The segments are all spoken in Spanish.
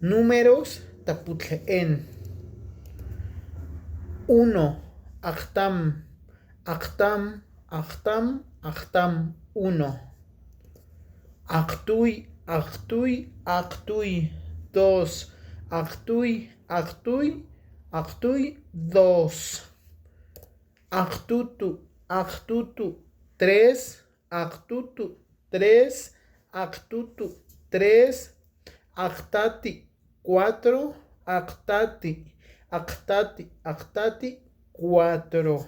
Números taputle'en. 1. Achtam. Achtam. Achtam. Achtam. 1. Achtuy. Achtuy. Achtuy. 2. Achtuy. Achtuy. Achtuy. 2. Achtutu. Achtutu. 3. Achtutu. 3. Achtutu. 3. Actati. 4. Actati. Actati. Actati. 4.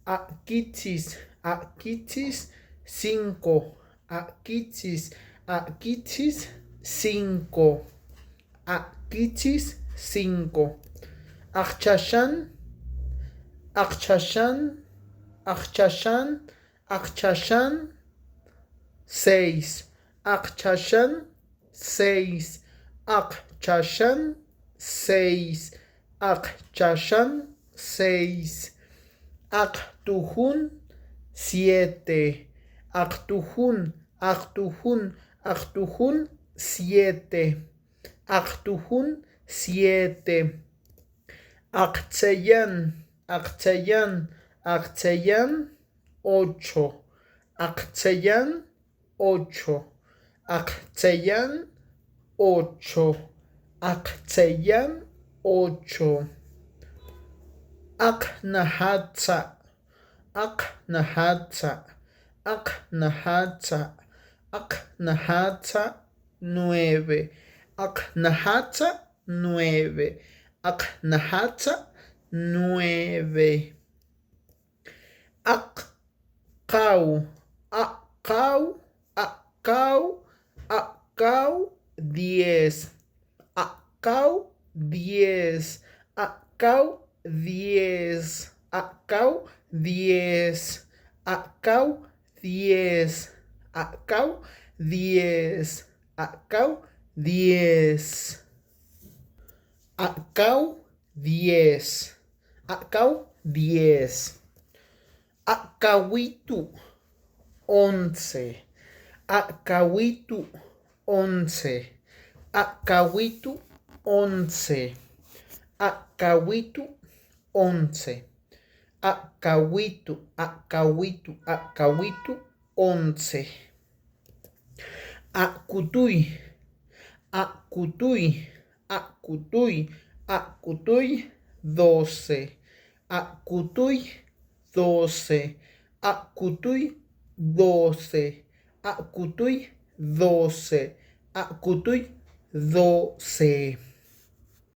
Aquitzis. Aquitzis. 5. Aquitzis. Aquitzis. 5. Aquitzis. 5. Achchashan. Achchashan. Achchashan. Achchashan. 6. Achchashan. 6. Achchashan. 6. Achchashan. 6. Achtujun. 7. Achtujun. Achtujun. Achtujun. 7. Achtujun. 7. Achtzeyan. Achtzeyan. Achtzeyan. 8. Achtzeyan. 8. Achtzeyan. 8. Achtzeyan. 8. Aknahatza. Aknahatza. Aknahatza. Aknahatza. 9. Aknahatza. 9. Aknahatza. 9. Akau. Akau. Akau. Akau. 10. Akau. 10. Akau. 10. Akau. 10. Akau. 10. Akau. 10. Akau. 10. Acau 10. Acau 10. Acahuitu 11. Acahuitu 11. Acahuitu 11. Acahuitu 11. Acahuitu. Acahuitu. Acahuitu 11. Acutuy. Acutuy. Acutuy. Acutuy 12. Acutuy 12. Acutuy 12. Acutuy 12. Acutuy 12.